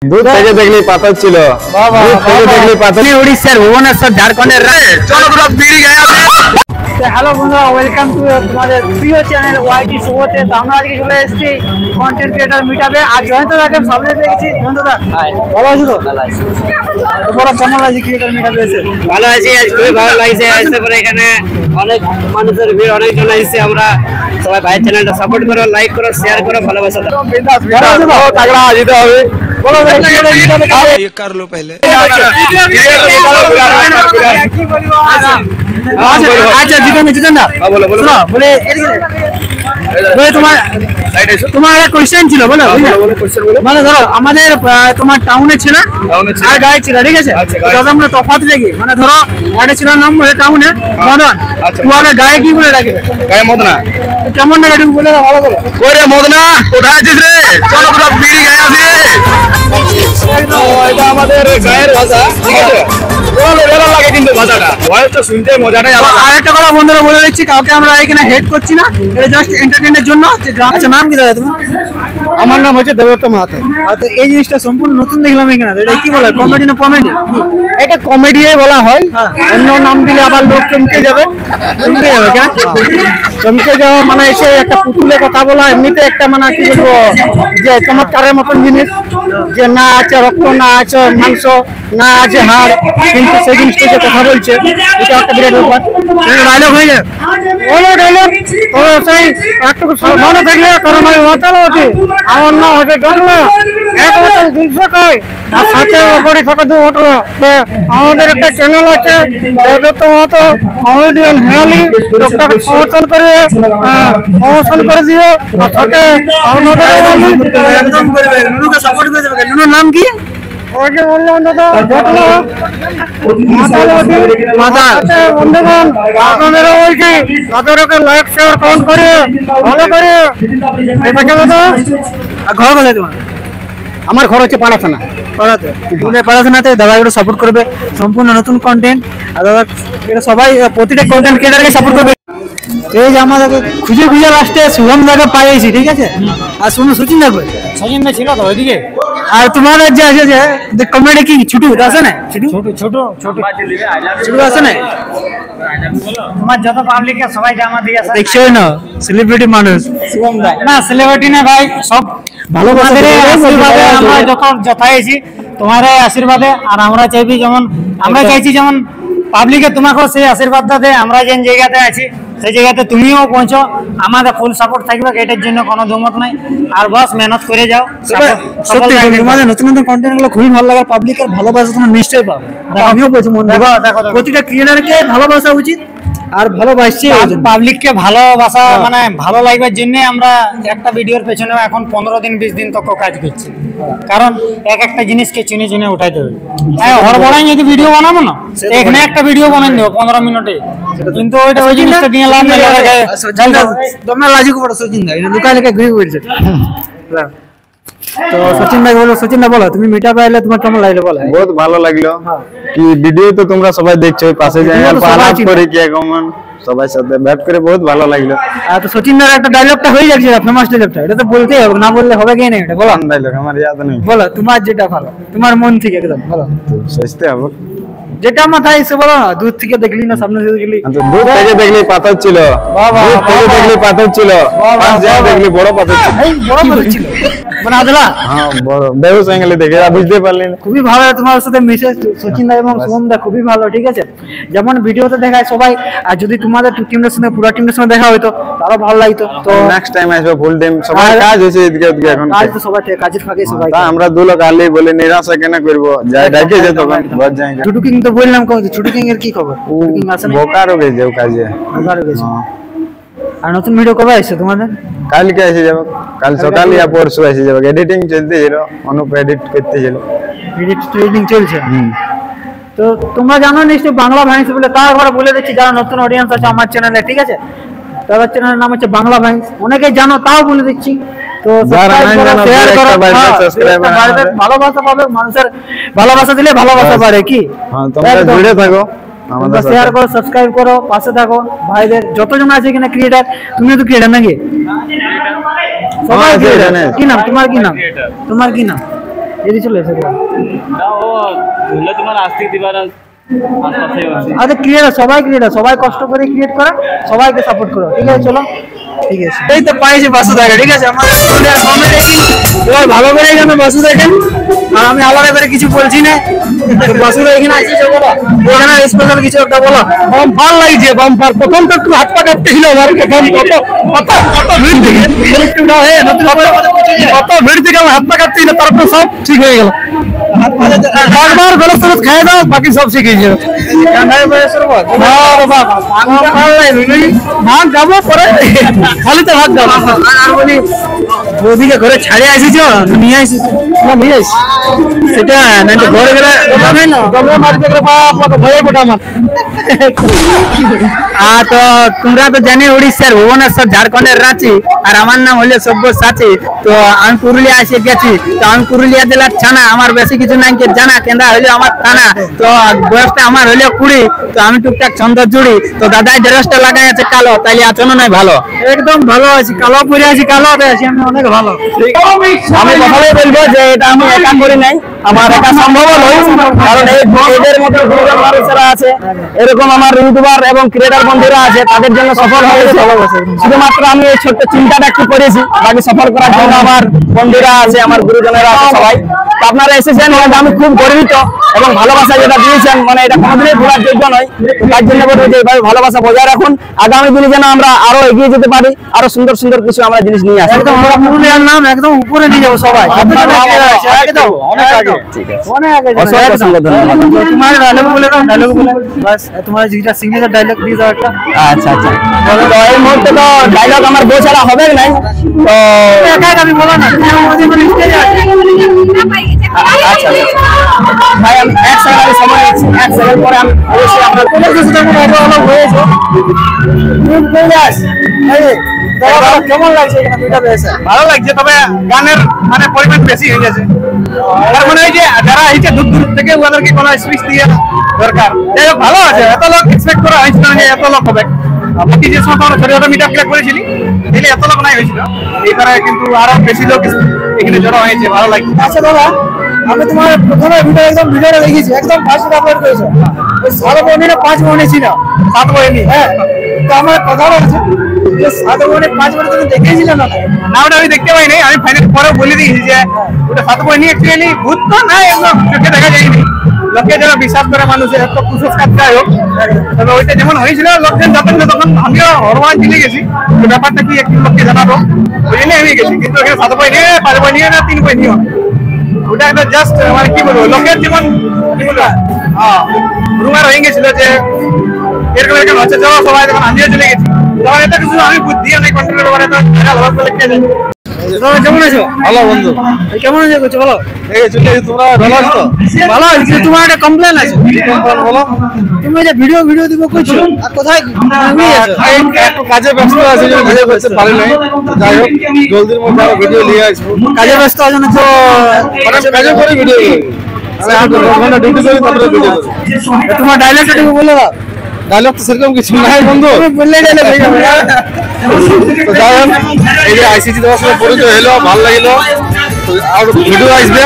दूध থেকে দেখলেই পাথর ছিল दूध থেকে দেখলেই পাথর উড়িষ্যার ভুবনেশ্বর ঝাড়খণ্ডের চলো গ্রুপ বিড়ি গায়া হ্যালো বন্ধুরা, ওয়েলকাম টু তোমাদের প্রিয় চ্যানেল ওয়াইটি শোতে। তো আমরা আজকে চলে এসেছি কন্টেন্ট ক্রিয়েটর মিটআপে। আর জয়ন্তদাকে সামনে পেয়েছি। জয়ন্তদা ভালো আছো তো? তোমরা কেমন লাগছে ক্রিয়েটর মিটআপে এসে? ভালো আছি, আজ খুবই ভালো লাগছে। আসতে পরে এখানে অনেক মানুষের ভিড়, অনেকজন এসেছে। আমরা সবাই ভাই চ্যানেলটা সাপোর্ট করো, লাইক করো, শেয়ার করো, ভালোবাসা দাও। तगड़ा जीते হবে বলো ভাই ক্রিয়েটর মিটআপে ये कर लो पहले। আচ্ছা জিতেন না বলো বলো বলে তোমার একটা কোশ্চেন ছিল, বলো মানে ধরো আমাদের তোমার টাউনে ছিল আর গায়ে ছিল, ঠিক আছে? দাদা আমরা তফাৎ দেখি, মানে ধরো একটা ছিল নাম বলে টাউনে মদন, তোমার গায়ে কি বলে ডাকে? গায়ে মদনা কেমন না একটু বলে ভালো করে। ওরে মদনা কোথায় আছিস রে? চলো গ্রুপ বিড়ি গায়া এটা আমাদের গায়ের ভাষা, ঠিক আছে? ভালো লাগে কিন্তু ভাষাটা, ভয়েসটা শুনতে মজাটাই আলাদা। আরেকটা কথা বন্ধুরা বলে দিচ্ছি, কাউকে আমরা এখানে হেড করছি না, এটা জাস্ট এন্টারটেইনমেন্টের জন্য। আচ্ছা নাম কি দাদা তোমার? আমার নাম হচ্ছে দেবদত্ত মাহাতো। তো এই জিনিসটা সম্পূর্ণ নতুন দেখলাম এখানে, এটা কি বলে? কমেডি না কমেডি? এটা কমেডিয়াই বলা হয়, অন্য নাম দিলে আবার লোক চমকে যাবে। চমকে যাবে কেন? চমকে যাওয়া মানে এসে একটা পুতুলে কথা বলা, এমনিতে একটা মানে কি বলবো যে চমৎকারের মতন জিনিস, যে না আছে রক্ত, না আছে মাংস, না আছে হাড়, কিন্তু সেই জিনিসটা যে কথা বলছে এটা একটা বিরাট ব্যাপার। ডায়লগ হয়ে যায়, বলো ডায়লগ ও সেই একটু সাবধানে থাকলে কারণ আমি মাতাল আছি, আমার নাম হচ্ছে ডগলা, এক বোতল 200 কয় আর সাথে ওপরে থাকা 2 হোটেল। আমাদের একটা চ্যানেল আছে দেবদত্ত মাহাতো কমেডিয়ান হেয়ালি, লোকটাকে সমর্থন করে দিও। আর সাথে আমাদের একদম করবে, নুনুকে সাপোর্ট করে দেবে। নুনুর নাম কি? ওকে বললাম দাদা ঘটনা মাথা বন্ধুগণ, আপনাদেরও বলছি তাদেরকে লাইক শেয়ার কমেন্ট করে ভালো করে এটাকে দাদা। আর ঘর কোথায় তোমার? আমার ঘর হচ্ছে পাড়াথানা। পাড়াতে পড়াশোনাতে দাদা একটু সাপোর্ট করবে, সম্পূর্ণ নতুন কন্টেন্ট। আর দাদা এটা সবাই প্রতিটা কন্টেন্ট ক্রিয়েটারকে সাপোর্ট করবে। এই যে আমাদেরকে খুঁজে খুঁজে লাস্টে শুভম দাকে পাইছি, ঠিক আছে? আর শুনো সচিন দা কই? সচিন ভাই ছিল তো ওইদিকে। আর তোমার যে আছে যে কমেডি কি ছুটু আছে না? ছুটু আছে না? তোমার যত পাবলিক সবাই জামা দিয়ে আসে। দেখছো না সেলিব্রিটি মানুষ শুভম ভাই না সেলিব্রিটি না ভাই, সব ভালোবাসা আশীর্বাদে আমরা যত যথাইছি তোমার আশীর্বাদে। আর আমরা চাইবি যেমন আমরা চাইছি যেমন পাবলিকে তোমাকেও সেই আশীর্বাদটা দেয়। আমরা যে জায়গাতে আছি সেই জায়গাতে তুমিও পৌঁছো, আমাদের ফুল সাপোর্ট থাকবে, এটার জন্য কোনো দুমত নাই। আর বস মেহনত করে যাও। সত্যি তোমাদের নতুন নতুন কন্টেন্ট গুলো খুবই ভালো লাগে, পাবলিকের ভালোবাসা তোমরা নিশ্চয়ই পাবে। আমিও বলছি মন দিয়ে, প্রতিটা ক্রিয়েটারকে ভালোবাসা উচিত আর ভালোবাসছি পাবলিককে ভালোবাসা মানে ভালো লাগবার জন্য আমরা একটা ভিডিওর পেছনে এখন 15 দিন 20 দিন তক কাজ করছি। কারণ একটা জিনিসকে চিনে চিনে উঠাইতে হবে। হ্যাঁ হড়বড়াই যদি ভিডিও বানাবো না, এখানে একটা ভিডিও বানাই দেবো 15 মিনিটে, কিন্তু ওই জিনিসটা নিয়ে লাভ নেই। তোমরা লাজি করো সচিন দা, এটা লুকাই লুকাই ঘুরে বলছে। তো সচিন ভাই বলো, সচিন দা বলো তুমি মিটআপে আইলে তোমার কেমন লাগলো বলো? बहुत ভালো লাগলো কি ভিডিও তো তোমরা সবাই দেখছো, পাশে যাই আর পালাপ করে কি কেমন সবাই সাথে ব্যাট করে বহুত ভালো লাগলো। আর তো সচিন দার একটা ডায়লগটা হয়ে যাচ্ছে, ফেমাস ডায়লগটা, এটা তো বলতেই হবে, না বললে হবে কি না? এটা বলো ডায়লগ আমার याद নেই। বলো তোমার যেটা ভালো, তোমার মন থেকে একদম বলো, সস্তে হবে যেটা মাথায় এসে বলো না। দূর থেকে দেখলি না সামনে থেকে দেখলি? दूध থেকে দেখলেই পাথর ছিল, दूध থেকে দেখলেই পাথর ছিল, পাশ যায় দেখলি বড় পাথর ছিল। এই বড় কথা ছিল মানে আদলা। হ্যাঁ বড় বেহুশ অ্যাঙ্গেলে দেখে বুঝতে পারলি না। খুবই ভালো তোমার সাথে মিশে সচিন দা এবং শুভম দা, খুবই ভালো, ঠিক আছে? যেমন ভিডিওতে দেখায় সবাই, আর যদি তোমাদের টিমের সঙ্গে পুরো টিমের সঙ্গে দেখা হইতো তারও ভালো লাগতো। তো নেক্সট টাইম আসবে ফুল টাইম, সবাই কাজ হয়েছে এদিকে ওদিকে এখন। কাজ তো সবাই কাজের ফাঁকে সবাই। তা আমরা দু লোক আলি বলে নিরাশা কেন করবো, যাই ডাকে যে তখন বাদ যাएंगे। ছুটু কিং তো বললাম, ছুটু কিং এর কি খবর? ছুটু কিং আসে না? বোকার হয়ে যাও কাজে। বোকার হয়ে গেছে। আর নতুন ভিডিও কবে আসছে তোমাদের? কালকে এসে যাবো, কাল সকাল ইয়া পরশু এসে যাবো। এডিটিং চলতে ছিল, অনুপ এডিট করতে ছিল, এডিট ট্রেনিং চলছে। তো তোমরা জানো নিশ্চয়ই বাংলা ভাইন্স বলে, তাও একবার বলে দিচ্ছি যারা নতুন অডিয়েন্স আছে আমার চ্যানেলে, ঠিক আছে? তাদের চ্যানেলের নাম হচ্ছে বাংলা ভাইন্স, অনেকেই জানো তাও বলে দিচ্ছি। তো শেয়ার করো, ভালোবাসা পাবে, মানুষের ভালোবাসা দিলে ভালোবাসা বাড়ে কি? হ্যাঁ তোমরা জুড়ে থাকো আমাদের সাথে, শেয়ার করো, সাবস্ক্রাইব করো, পাশে থাকো। ভাইদের যতজন আছে এখানে ক্রিয়েটার, তুমিও তো ক্রিয়েটার নাকি? সবাই ক্রিয়েটার। কি নাম তোমার? কি নাম তোমার? কি নাম? যদি চলে এসে ও ধরলে তোমার আস্তিক দিবার আরে ক্রিয়েটার সবাই কষ্ট করে ক্রিয়েট করে, সবাইকে সাপোর্ট করো, ঠিক আছে? চলো ঠিক আছে, এই তো পাইছি বাসু দেখা, ঠিক আছে? আমার এবার ভালো করে এখানে বাসু দেখেন, আর আমি আবার এবারে কিছু বলছি না। বাসুরা এখানে আসছে, এখানে স্পেশাল কিছু একটা বলো। বাম্পার লাগছে, বাম্পার। প্রথম তো একটু হাত পা কাঁপতে ছিল আমার, কত ভিড় থেকে কত ভিড় থেকে আমার হাত পা কাঁপতে ছিল, তারপর সব ঠিক হয়ে গেল। একবার গলত টলত খাই দাও, বাকি সব ঠিক হয়ে যাবে। ভাত যাবো পরে, খালি তো ভাত যাবো। আর বলি ওদিকে ঘরে ছাড়ে আসিছ, নিয়ে আসিস নিয়ে আসিস সেটা না, ঘরে গেলে ভয়ে পড়া আমার। তো তোমরা তো জানি উড়িষ্যার ভুবনেশ্বর, ঝাড়খণ্ডের রাঁচি, আর আমার নাম হলো সব্যসাচী। তো আমি পুরুলিয়া এসে গেছি। তো আমি পুরুলিয়া জেলার ছানা, আমার বেশি কিছু নাই জানা, কেন্দ্রা হইলো আমার থানা। তো বয়সটা আমার হইলো 20। তো আমি টুকটাক ছন্দ জুড়ি। তো দাদাই ড্রেসটা লাগাই আছে কালো, তাইলে আচরণ নাই ভালো? একদম ভালো আছি, কালো পরে আছি, কালো আছি, আমি অনেক ভালো। আমি কথাই বলবো যে এটা আমি একা করি নাই, আমার একা সম্ভব নয়, কারণ এদের মতো দুজন মানুষেরা আছে, এরকম আমার ইউটিউবার এবং ক্রিয়েটর বন্ধুরা আছে, তাদের জন্য সফল হয়েছে। শুধুমাত্র আমি এই ছোট্ট চিন্তাটা একটু করেছি, বাকি সফল করার জন্য আমার বন্ধুরা আছে, আমার গুরুজনেরা আছে সবাই। তো আপনারা এসেছেন, আমি খুব গর্বিত, এবং ভালোবাসা যেটা দিয়েছেন, মানে এটা কোনোদিনই ভোলার যোগ্য নয়। তার জন্য বলবো যে এইভাবে ভালোবাসা বজায় রাখুন, আগামী দিনে যেন আমরা আরো এগিয়ে যেতে পারি, আরো সুন্দর সুন্দর কিছু আমরা জিনিস নিয়ে আসি। একদম আমরা পুরুলিয়ার নাম একদম উপরে নিয়ে যাবো সবাই, অনেক আগে। ঠিক আছে, অনেক আগে। অসংখ্য অসংখ্য ধন্যবাদ। তোমার ডায়লগ বলে দাও, ডায়লগ বলে বাস, তোমার যেটা সিগনেচার ডায়লগ দিয়ে দাও একটা। আচ্ছা আচ্ছা, তো এই মুহূর্তে তো ডায়লগ আমার বই ছাড়া হবে নাই, তো একা একা আমি বলো না, আচ্ছা ভাই আমি এক সেকেন্ড সময় নিচ্ছি, এক সেকেন্ড পরে আমি অবশ্যই আপনার তোমার কিছু তেমন অনেক হয়েছে। তুমি বলে যাস, কেমন লাগছে এখানে দুইটা পেয়েছে? ভালো লাগছে, তবে গানের মানে পরিমাণ বেশি হয়ে গেছে। তার মানে ওই যে যারা হয়েছে দূর দূর থেকে ওদেরকে কোনো স্পিচ দিয়ে দরকার। যাই হোক, ভালো আছে, এত লোক এক্সপেক্ট করা হয়েছিল না যে এত লোক হবে। বাকি যে সময় আমরা ছোট ছোট মিট আপ করেছিলি, এলে এত লোক নাই হয়েছিল, এইবারে কিন্তু আরো বেশি লোক এখানে জড়ো হয়েছে, ভালো লাগছে। আচ্ছা দাদা, আমি তোমার প্রথমে ভিডিওটা দেখেছি, একদম ফার্স্ট আপলোড করেছো, ওই 7 বহিনী না 5 বহিনী ছিল? 7 বহিনী। হ্যাঁ, তো আমার কথা বলছে যে 7 বহিনী 5 বহিনী তুমি দেখেছিলে না? না, ওটা আমি দেখতে পাইনি, আমি ফাইনাল পরে বলে দিয়েছি যে ওটা 7 বহিনী অ্যাকচুয়ালি ভূত তো না, একদম চোখে দেখা যায়নি। লোকে যারা বিশ্বাস করে, মানুষের এত কুসংস্কার যাই হোক, তবে ওইটা যেমন হয়েছিল লোকজন যখন তখন আমিও হরমান চলে গেছি, তো ব্যাপারটা কি একটু লোককে জানাবো, ওই জন্য আমি গেছি। কিন্তু এখানে 7 বহিনী 5 বহিনী না 3 বহিনী হবে, ওটা একটা জাস্ট মানে কি বলবো, লোকের যেমন কি বলবো, রুমার হয়ে গেছিল যে এরকম এরকম হচ্ছে, চলো সবাই যখন আমিও চলে গেছি, তখন এটা কিছু আমি বুদ্ধি অনেক কন্ট্রোল করে তো লিখে যাই। কেমন আছো? ভালো বন্ধু, কেমন আছো করছো বলো? তোমরা ভালো আছো তো? ভালো আছে। তোমার একটা কমপ্লেন আছে, বলো। তুমি যে ভিডিও দিব করছো, আর কোথায় ঘুমিয়ে আছো? একটু কাজে ব্যস্ত আছে, ভিডিও করতে পারি নাই। যাই হোক, জলদির মধ্যে আরো ভিডিও নিয়ে আসবো। কাজে ব্যস্ত আছো না তো? কাজে করে ভিডিও করি, ঘন্টা ডিউটি করি, তারপরে ভিডিও করি। তোমার ডায়লগটা তুমি বলে দাও। ডায়লগ তো সেরকম কিছু নাই বন্ধু, বললেই ডায়লগ হয়ে যাবে। তো যাই হোক, এই যে আইসিটি দেওয়ার সময় পরিচয় হলো, ভালো লাগিল, আর ভিডিও আসবে।